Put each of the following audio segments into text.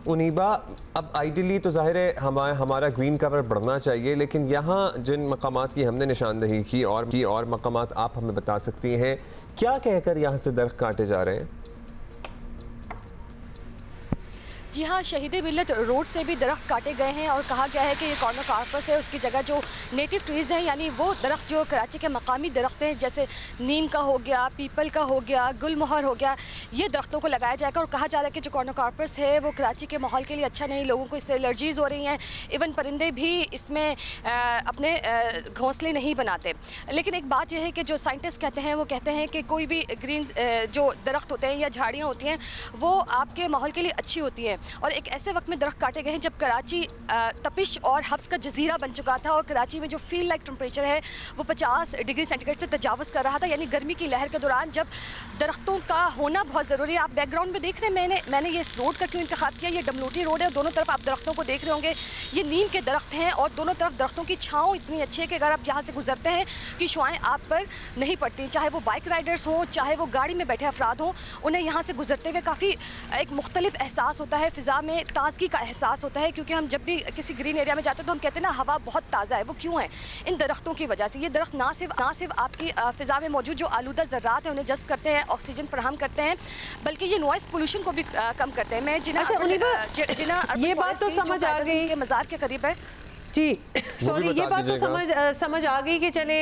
उनीबा, अब आइडियली तो ज़ाहिर है हमारा ग्रीन कवर बढ़ना चाहिए, लेकिन यहाँ जिन मकामात की हमने निशानदही की और मकामात आप हमें बता सकती हैं, क्या कहकर यहाँ से दरख्त काटे जा रहे हैं? जी हाँ, शहीद मिल्लत रोड से भी दरख्त काटे गए हैं और कहा गया है कि ये कॉर्नर कार्पस है, उसकी जगह जो नेटिव ट्रीज़ हैं, यानी वो दरख्त जो कराची के मकामी दरख्त हैं, जैसे नीम का हो गया, पीपल का हो गया, गुलमोहर हो गया, ये दरख्तों को लगाया जाएगा। और कहा जा रहा है कि जो कॉर्नर कार्पस है वो कराची के माहौल के लिए अच्छा नहीं, लोगों को इससे एलर्जीज़ हो रही हैं, इवन परिंदे भी इसमें अपने घोंसले नहीं बनाते। लेकिन एक बात यह है कि जो साइंटिस्ट कहते हैं वो कहते हैं कि कोई भी ग्रीन जो दरख्त होते हैं या झाड़ियाँ होती हैं वो आपके माहौल के लिए अच्छी होती हैं। और एक ऐसे वक्त में दरख्त काटे गए हैं जब कराची तपिश और हब्स का जजीरा बन चुका था और कराची में जो फील लाइक टेम्परेचर है वो 50 डिग्री सेंटीग्रेड से तजावज़ कर रहा था, यानी गर्मी की लहर के दौरान जब दरख्तों का होना बहुत ज़रूरी है। आप बैकग्राउंड में देख रहे हैं, मैंने ये इस रोड का क्यों इंतखाब किया, ये डमलोटी रोड है, दोनों तरफ आप दरख्तों को देख रहे होंगे, ये नीम के दरख्त हैं और दोनों तरफ दरख्तों की छाँव इतनी अच्छी है कि अगर आप यहाँ से गुजरते हैं कि शुआएँ आप पर नहीं पड़ती, चाहे वो बाइक राइडर्स हों, चाहे वो गाड़ी में बैठे अफराद हों, उन्हें यहाँ से गुजरते हुए काफ़ी एक मुख्तलिफ एहसास होता है, फ़िज़ा में ताज़गी का एहसास होता है। क्योंकि हम जब भी किसी ग्रीन एरिया में जाते हैं तो हम कहते हैं ना हवा बहुत ताज़ा है, वो क्यों है? इन दरख्तों की वजह से। ये दरख्त ना सिर्फ आपकी फ़िज़ा में मौजूद जो आलूदा ज़र्रात हैं उन्हें जज़्ब करते हैं, ऑक्सीजन फराहम करते हैं, बल्कि ये नॉइज़ पोल्यूशन को भी कम करते हैं। मैं जिना ये बात तो समझ आ गई के मज़ार के करीब है जी, सॉरी, ये बात तो समझ आ गई कि चले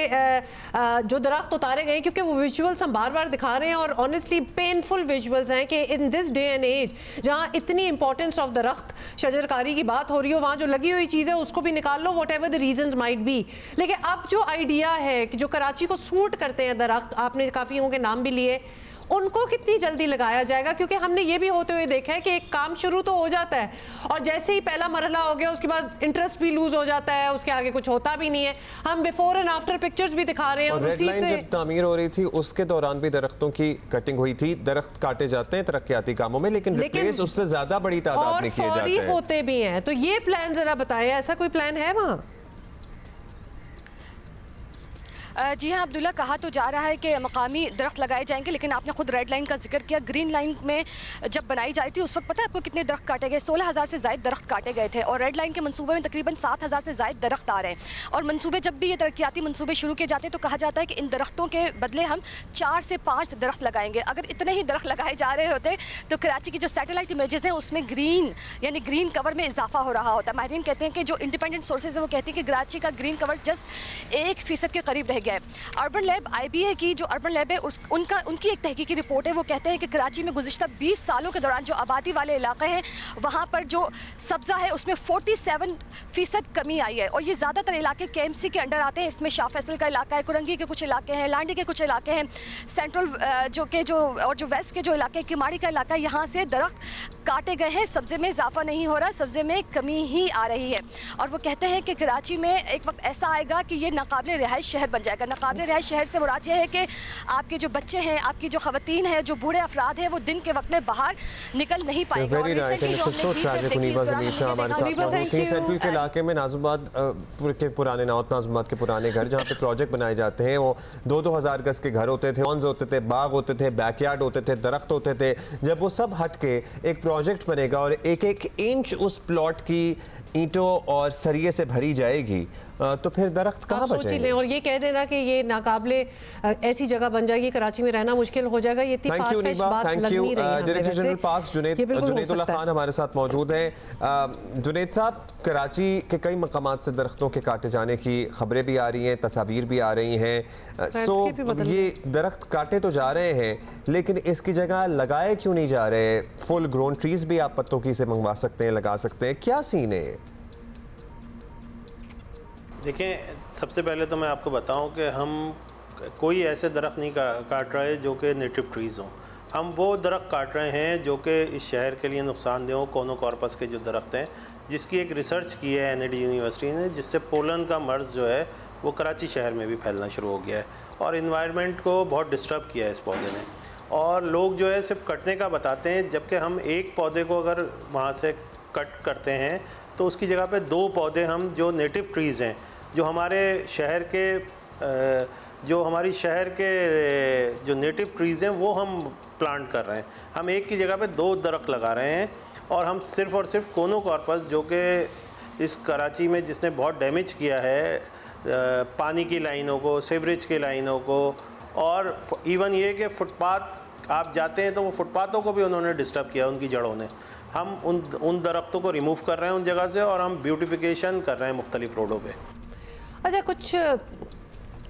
जो दरख्त उतारे गए क्योंकि वो विजुअल्स हम बार बार दिखा रहे हैं और ऑनेस्टली पेनफुल विजुअल्स हैं कि in this day and age जहाँ इतनी इंपॉर्टेंस ऑफ दरख्त शजरकारी की बात हो रही हो, वहाँ जो लगी हुई चीज़ है उसको भी निकाल लो, whatever the reasons might be. लेकिन अब जो आइडिया है कि जो कराची को सूट करते हैं दरख्त, आपने काफ़ी के नाम भी लिए, उनको कितनी जल्दी लगाया जाएगा? क्योंकि हमने ये भी होते हुए देखा है कि एक काम शुरू तो हो जाता है और जैसे ही पहला मरहला हो गया उसके बाद इंटरेस्ट भी लूज हो जाता है, उसके आगे कुछ होता भी नहीं है। हम बिफोर एंड आफ्टर पिक्चर्स भी दिखा रहे हैं और रेड लाइन जब तामीर हो रही थी उसके दौरान भी दरख्तों की कटिंग हुई थी। दरख्त काटे जाते हैं तरक्याती कामों में, लेकिन रिप्लेस उससे ज्यादा बड़ी तादाद में किए जाते हैं, होते भी हैं। तो ये प्लान जरा बताएं, ऐसा कोई प्लान है वहाँ? जी हाँ अब्दुल्ला, कहा तो जा रहा है कि मकामी दरख्त लगाए जाएंगे, लेकिन आपने खुद रेड लाइन का जिक्र किया। ग्रीन लाइन में जब बनाई जा रही थी उस वक्त पता है आपको कितने दरख्त काटे गए? 16,000 से ज़ायद दरख्त काटे गए थे और रेड लाइन के मनसूबे में तकरीबन 7,000 से ज़ायद दरख्त आ रहे हैं। और मनसूबे जब भी ये तरक्याती मनसूबे शुरू किए जाते हैं तो कहा जाता है कि इन दरख्तों के बदले हम 4 से 5 दरख्त लगाएंगे। अगर इतने ही दरख्त लगाए जा रहे होते तो कराची की जो सैटेलाइट इमेजेस हैं उसमें ग्रीन यानी ग्रीन कवर में इजाफा हो रहा होता। माहिरीन कहते हैं कि जो इंडिपेंडेंट सोर्सेज है वो कहती है कि कराची का ग्रीन कवर जस्ट 1% के करीब रह गया है। अर्बन लैब IBA की जो अर्बन लैब है उनकी एक तहकीकी रिपोर्ट है, वो कहते हैं कि कराची में गुज़िश्ता 20 सालों के दौरान जो आबादी वाले इलाके हैं वहाँ पर जो सब्ज़ा है उसमें 47% कमी आई है। और ये ज़्यादातर इलाके KMC के अंडर आते हैं। इसमें शाह फैसल का इलाका है, कुरंगी के कुछ इलाके हैं, लांडी के कुछ इलाके हैं, सेंट्रल जो वेस्ट के जो इलाके, किमाड़ी का इलाका, यहाँ से दरख्त काटे गए हैं। सब्ज़े में इजाफा नहीं हो रहा, सब्ज़े में कमी ही आ रही है। और वो कहते हैं कि कराची में एक वक्त ऐसा आएगा कि ये नाकाबिले रिहाइश शहर बन जाएगा। नाकाबिले रिहाइश शहर से मुराद ये है कि आपके जो बच्चे हैं, आपकी जो खवातीन हैं, जो बूढ़े अफराद हैं, वो दिन के वक्त में बाहर निकल नहीं पाएंगे। सेंट्रल के इलाके में नाजुबाद के पुराने नाजुबाद के पुराने घर जहाँ पे प्रोजेक्ट बनाए जाते हैं वो 2-2 हज़ार गज के घर होते थे, लॉन्स होते थे, बाग होते थे, बैकयार्ड होते थे, दरख्त होते थे। जब वो सब हट के एक प्रोजेक्ट बनेगा और एक एक इंच उस प्लॉट की ईंटों और सरिये से भरी जाएगी तो फिर दरख्त कहाँ बचेंगे? और ये कह देना कि ये नाकाबिले ऐसी जगह बन जाएगी, कराची में रहना मुश्किल हो जाएगा। ये thank you Niba, thank you. Director general parks Junaidullah Khan हमारे साथ मौजूद हैं। जुनैद साहब, कराची के कई मकामात से दरख्तों के काटे जाने की खबरें भी आ रही हैं, तस्वीर भी आ रही हैं। सो ये दरख्त काटे तो जा रहे हैं लेकिन इसकी जगह लगाए क्यों नहीं जा रहे? फुल ग्रोन ट्रीज भी आप पत्तों की से मंगवा सकते हैं, लगा सकते हैं, क्या सीन है? देखें, सबसे पहले तो मैं आपको बताऊं कि हम कोई ऐसे दरख्त नहीं काट रहे जो कि नेटिव ट्रीज़ हों। हम वो दरख्त काट रहे हैं जो कि इस शहर के लिए नुकसानदेह हो। कोनोकॉर्पस के जो दरख्त हैं जिसकी एक रिसर्च की है NID यूनिवर्सिटी ने, जिससे पोलन का मर्ज़ जो है वो कराची शहर में भी फैलना शुरू हो गया है और इन्वायरमेंट को बहुत डिस्टर्ब किया है इस पौधे ने। और लोग जो है सिर्फ कटने का बताते हैं, जबकि हम एक पौधे को अगर वहाँ से कट करते हैं तो उसकी जगह पे 2 पौधे हम जो नेटिव ट्रीज़ हैं, जो हमारे शहर के जो नेटिव ट्रीज़ हैं वो हम प्लांट कर रहे हैं। हम एक की जगह पे 2 दरख्त लगा रहे हैं और हम सिर्फ़ और सिर्फ कोनोकॉर्पस जो कि इस कराची में जिसने बहुत डैमेज किया है पानी की लाइनों को, सीवरेज की लाइनों को, और इवन ये कि फुटपाथ आप जाते हैं तो वो फुटपाथों को भी उन्होंने डिस्टर्ब किया उनकी जड़ों ने। हम उन दरख्तों को रिमूव कर रहे हैं उन जगह से, और हम ब्यूटिफिकेशन कर रहे हैं मुख्तलिफ रोडों पे। अच्छा, कुछ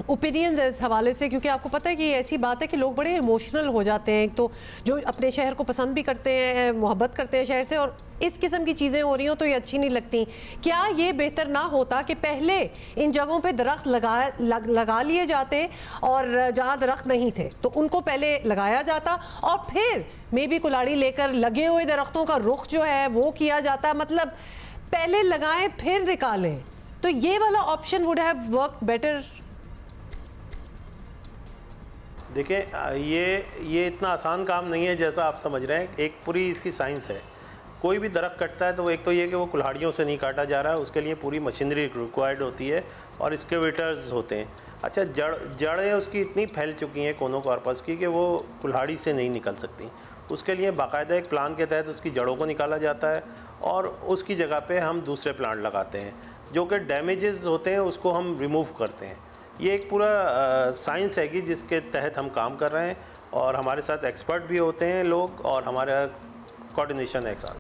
ओपिनियंस इस हवाले से, क्योंकि आपको पता है कि ऐसी बात है कि लोग बड़े इमोशनल हो जाते हैं, तो जो अपने शहर को पसंद भी करते हैं, मोहब्बत करते हैं शहर से, और इस किस्म की चीज़ें हो रही हो तो ये अच्छी नहीं लगती। क्या ये बेहतर ना होता कि पहले इन जगहों पे दरख्त लगा लिए जाते, और जहाँ दरख्त नहीं थे तो उनको पहले लगाया जाता, और फिर मे बी कुल्हाड़ी लेकर लगे हुए दरख्तों का रुख जो है वो किया जाता, मतलब पहले लगाएं फिर निकालें, तो ये वाला option would have work better. देखिए ये इतना आसान काम नहीं है जैसा आप समझ रहे हैं, एक पूरी इसकी साइंस है। कोई भी दरख्त कटता है तो एक तो ये कि वो कुल्हाड़ियों से नहीं काटा जा रहा है, उसके लिए पूरी मशीनरी रिक्वायर्ड होती है और एक्सकेवेटर्स होते हैं। अच्छा, जड़ें उसकी इतनी फैल चुकी हैं कोनोकॉर्पस की कि वो कुल्हाड़ी से नहीं निकल सकती। उसके लिए बाकायदा एक प्लान के तहत उसकी जड़ों को निकाला जाता है, और उसकी जगह पे हम दूसरे प्लांट लगाते हैं जो कि डैमेजेस होते हैं उसको हम रिमूव करते हैं। ये एक पूरा साइंस है कि जिसके तहत हम काम कर रहे हैं, और हमारे साथ एक्सपर्ट भी होते हैं लोग, और हमारा कोऑर्डिनेशन है एक साथ।